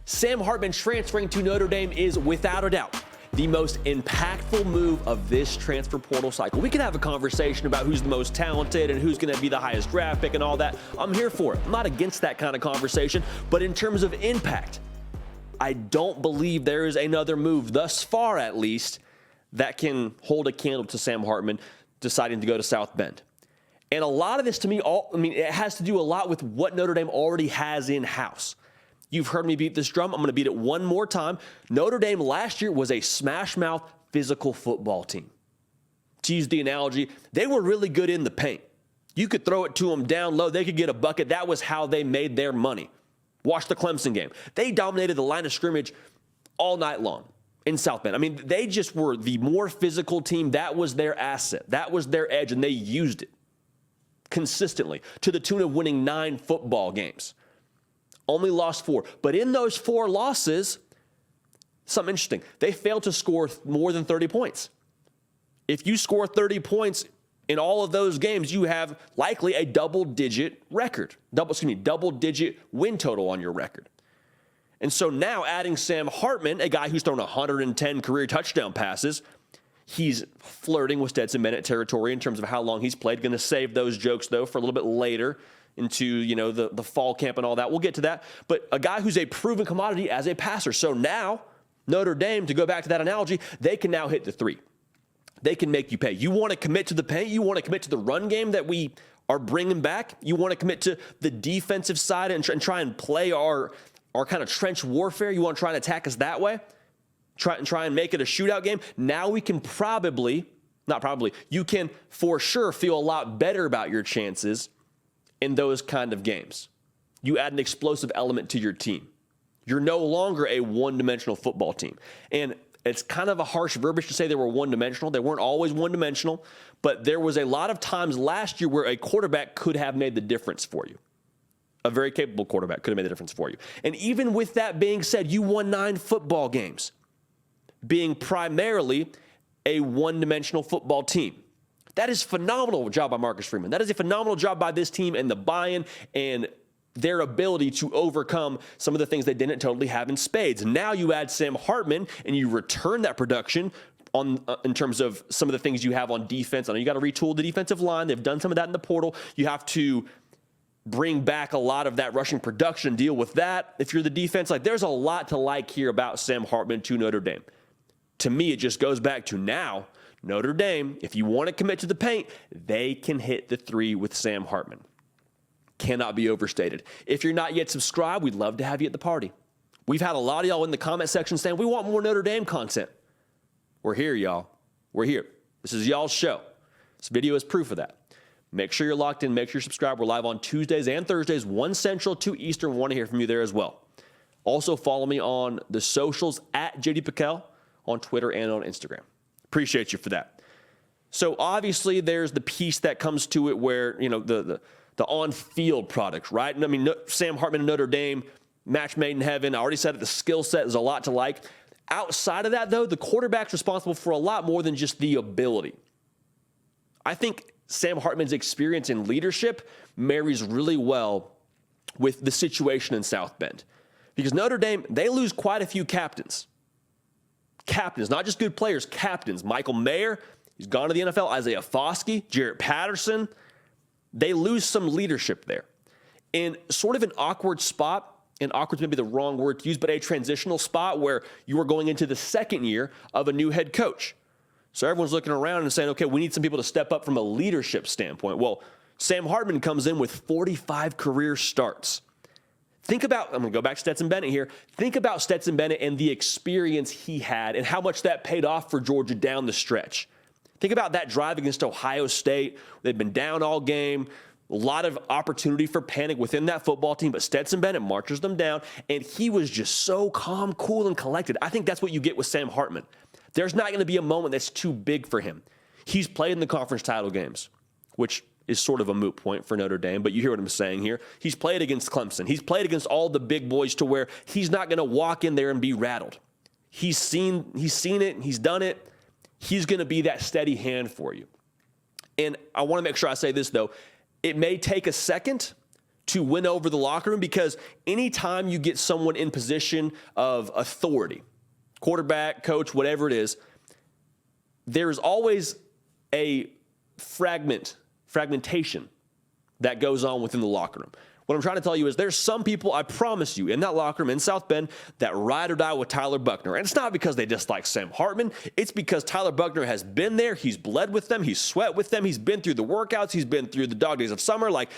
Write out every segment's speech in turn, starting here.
Sam Hartman transferring to Notre Dame is without a doubt the most impactful move of this transfer portal cycle. We can have a conversation about who's the most talented and who's going to be the highest draft pick and all that. I'm here for it. I'm not against that kind of conversation, but in terms of impact, I don't believe there is another move, thus far at least, that can hold a candle to Sam Hartman deciding to go to South Bend. And a lot of this to me, it has to do a lot with what Notre Dame already has in-house. You've heard me beat this drum. I'm going to beat it one more time. Notre Dame last year was a smash-mouth physical football team. To use the analogy, they were really good in the paint. You could throw it to them down low. They could get a bucket. That was how they made their money. Watch the Clemson game. They dominated the line of scrimmage all night long in South Bend. They just were the more physical team. That was their asset. That was their edge, and they used it consistently to the tune of winning 9 football games. Only lost 4. But in those 4 losses, something interesting. They failed to score more than 30 points. If you score 30 points in all of those games, you have likely a double-digit record. Double-digit win total on your record. And so now adding Sam Hartman, a guy who's thrown 110 career touchdown passes, he's flirting with Stetson Bennett territory in terms of how long he's played. Going to save those jokes, though, for a little bit later into, the fall camp and all that. We'll get to that. But a guy who's a proven commodity as a passer. So now Notre Dame, to go back to that analogy, they can now hit the 3. They can make you pay. You want to commit to the paint? You want to commit to the run game that we are bringing back? You want to commit to the defensive side and try and play our kind of trench warfare? You want to try and attack us that way? Try and make it a shootout game? Now we can you can for sure feel a lot better about your chances in those kind of games. You add an explosive element to your team. You're no longer a one-dimensional football team. And it's kind of a harsh verbiage to say they were one-dimensional. They weren't always one-dimensional, but there was a lot of times last year where a quarterback could have made the difference for you. A very capable quarterback could have made the difference for you. And even with that being said, you won 9 football games, being primarily a one-dimensional football team. That is a phenomenal job by Marcus Freeman. That is a phenomenal job by this team and the buy-in and their ability to overcome some of the things they didn't totally have in spades. Now you add Sam Hartman and you return that production in terms of some of the things you have on defense. I know you got to retool the defensive line. They've done some of that in the portal. You have to bring back a lot of that rushing production, deal with that. If you're the defense, there's a lot to like here about Sam Hartman to Notre Dame. To me, it just goes back to now, Notre Dame, if you want to commit to the paint, they can hit the 3 with Sam Hartman. Cannot be overstated. If you're not yet subscribed, we'd love to have you at the party. We've had a lot of y'all in the comment section saying, we want more Notre Dame content. We're here, y'all. We're here. This is y'all's show. This video is proof of that. Make sure you're locked in. Make sure you're subscribed. We're live on Tuesdays and Thursdays, 1 Central, 2 Eastern. We want to hear from you there as well. Also, follow me on the socials at JD Piquel on Twitter and on Instagram. Appreciate you for that. So obviously there's the piece that comes to it where, the on-field product, right? Sam Hartman and Notre Dame, match made in heaven. I already said it, the skill set is a lot to like. Outside of that, though, the quarterback's responsible for a lot more than just the ability. I think Sam Hartman's experience in leadership marries really well with the situation in South Bend. Because Notre Dame, they lose quite a few captains. Captains, not just good players, captains. Michael Mayer, he's gone to the NFL. Isaiah Foskey, Jarrett Patterson. They lose some leadership there. In sort of an awkward spot, and awkward may be the wrong word to use, but a transitional spot where you are going into the second year of a new head coach. So everyone's looking around and saying, okay, we need some people to step up from a leadership standpoint. Well, Sam Hartman comes in with 45 career starts. I'm going to go back to Stetson Bennett here. Think about Stetson Bennett and the experience he had and how much that paid off for Georgia down the stretch. Think about that drive against Ohio State. They've been down all game. A lot of opportunity for panic within that football team, but Stetson Bennett marches them down, and he was just so calm, cool, and collected. I think that's what you get with Sam Hartman. There's not going to be a moment that's too big for him. He's played in the conference title games, which is sort of a moot point for Notre Dame, but you hear what I'm saying here. He's played against Clemson. He's played against all the big boys to where he's not going to walk in there and be rattled. He's seen it. He's done it. He's going to be that steady hand for you. And I want to make sure I say this, though. It may take a second to win over the locker room, because anytime you get someone in position of authority, quarterback, coach, whatever it is, there's always a fragmentation that goes on within the locker room. What I'm trying to tell you is there's some people, I promise you, in that locker room in South Bend that ride or die with Tyler Buchner. And it's not because they dislike Sam Hartman. It's because Tyler Buchner has been there. He's bled with them. He's sweat with them. He's been through the workouts. He's been through the dog days of summer. Like,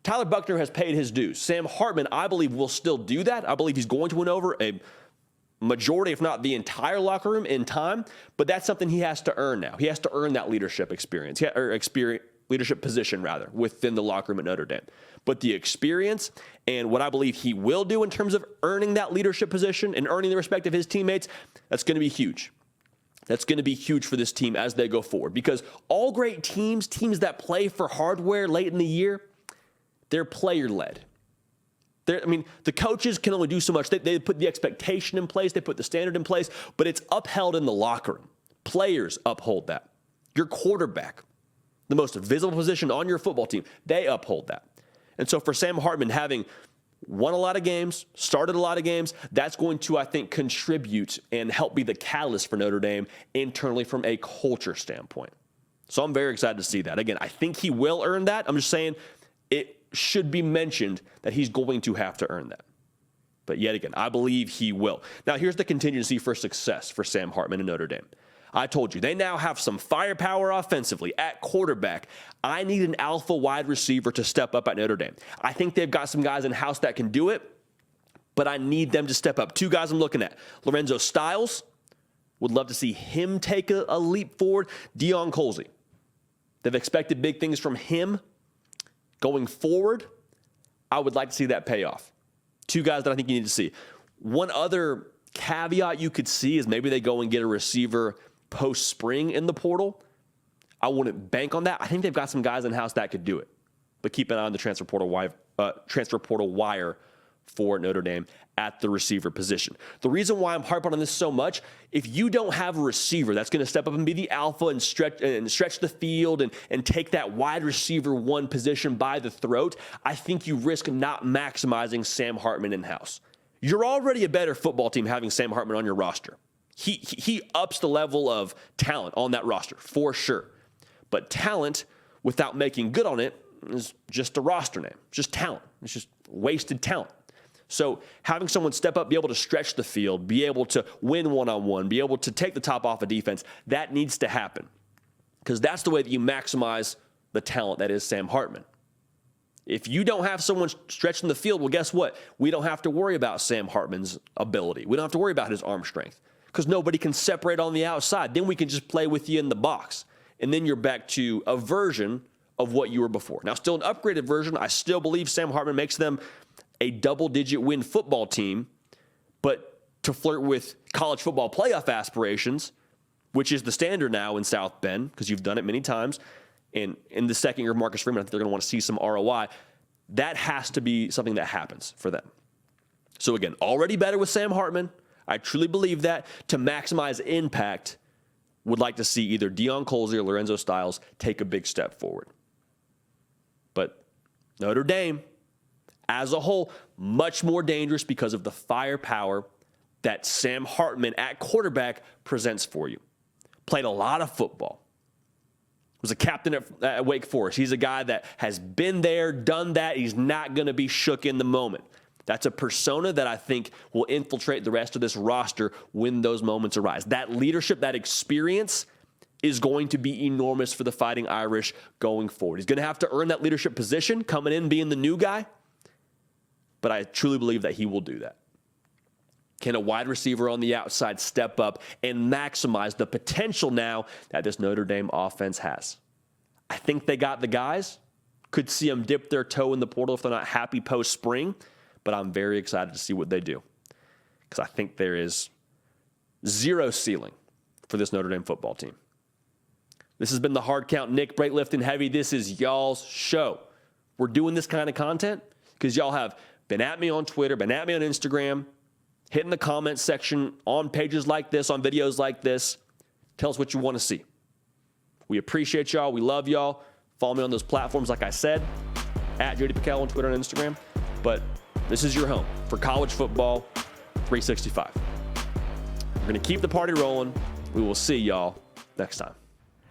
Tyler Buchner has paid his dues. Sam Hartman, I believe, will still do that. I believe he's going to win over a majority, if not the entire locker room in time. But that's something he has to earn now. He has to earn that leadership leadership position, rather, within the locker room at Notre Dame. But the experience and what I believe he will do in terms of earning that leadership position and earning the respect of his teammates, that's going to be huge. That's going to be huge for this team as they go forward, because all great teams that play for hardware late in the year, they're player-led. The coaches can only do so much. They put the expectation in place. They put the standard in place, but it's upheld in the locker room. Players uphold that. Your quarterback, the most visible position on your football team, they uphold that. And so for Sam Hartman, having won a lot of games, started a lot of games, that's going to, I think, contribute and help be the catalyst for Notre Dame internally from a culture standpoint. So I'm very excited to see that. Again, I think he will earn that. I'm just saying it should be mentioned that he's going to have to earn that. But yet again, I believe he will. Now, here's the contingency for success for Sam Hartman and Notre Dame. I told you, they now have some firepower offensively at quarterback. I need an alpha wide receiver to step up at Notre Dame. I think they've got some guys in-house that can do it, but I need them to step up. Two guys I'm looking at. Lorenzo Styles, would love to see him take a leap forward. Deion Colzie. They've expected big things from him going forward. I would like to see that pay off. Two guys that I think you need to see. One other caveat you could see is maybe they go and get a receiver post-spring in the portal. I wouldn't bank on that. I think they've got some guys in-house that could do it. But keep an eye on the transfer portal wire for Notre Dame at the receiver position. The reason why I'm harping on this so much, if you don't have a receiver that's going to step up and be the alpha and stretch the field and take that wide receiver one position by the throat, I think you risk not maximizing Sam Hartman in-house. You're already a better football team having Sam Hartman on your roster. He ups the level of talent on that roster, for sure. But talent, without making good on it, is just a roster name. It's just talent. It's just wasted talent. So having someone step up, be able to stretch the field, be able to win one-on-one, be able to take the top off of defense, that needs to happen. Because that's the way that you maximize the talent that is Sam Hartman. If you don't have someone stretching the field, well, guess what? We don't have to worry about Sam Hartman's ability. We don't have to worry about his arm strength because nobody can separate on the outside. Then we can just play with you in the box. And then you're back to a version of what you were before. Now, still an upgraded version. I still believe Sam Hartman makes them a double-digit win football team, but to flirt with college football playoff aspirations, which is the standard now in South Bend because you've done it many times, and in the second year of Marcus Freeman, I think they're going to want to see some ROI. That has to be something that happens for them. So again, already better with Sam Hartman. I truly believe that. To maximize impact, would like to see either Deion Colzie or Lorenzo Styles take a big step forward. But Notre Dame, as a whole, much more dangerous because of the firepower that Sam Hartman at quarterback presents for you. Played a lot of football. Was a captain at Wake Forest. He's a guy that has been there, done that. He's not going to be shook in the moment. That's a persona that I think will infiltrate the rest of this roster when those moments arise. That leadership, that experience is going to be enormous for the Fighting Irish going forward. He's going to have to earn that leadership position, coming in, being the new guy. But I truly believe that he will do that. Can a wide receiver on the outside step up and maximize the potential now that this Notre Dame offense has? I think they got the guys. Could see them dip their toe in the portal if they're not happy post-spring. But I'm very excited to see what they do because I think there is zero ceiling for this Notre Dame football team. This has been the Hard Count. Nick, Break Lifting Heavy. This is y'all's show. We're doing this kind of content because y'all have been at me on Twitter, been at me on Instagram, hitting the comments section on pages like this, on videos like this. Tell us what you want to see. We appreciate y'all. We love y'all. Follow me on those platforms like I said. at Jody Pickell on Twitter and Instagram. But this is your home for college football 365. We're going to keep the party rolling. We will see y'all next time.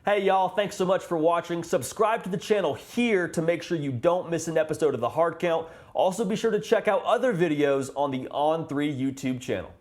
Hey y'all, thanks so much for watching. Subscribe to the channel here to make sure you don't miss an episode of The Hard Count. Also be sure to check out other videos on the On3 YouTube channel.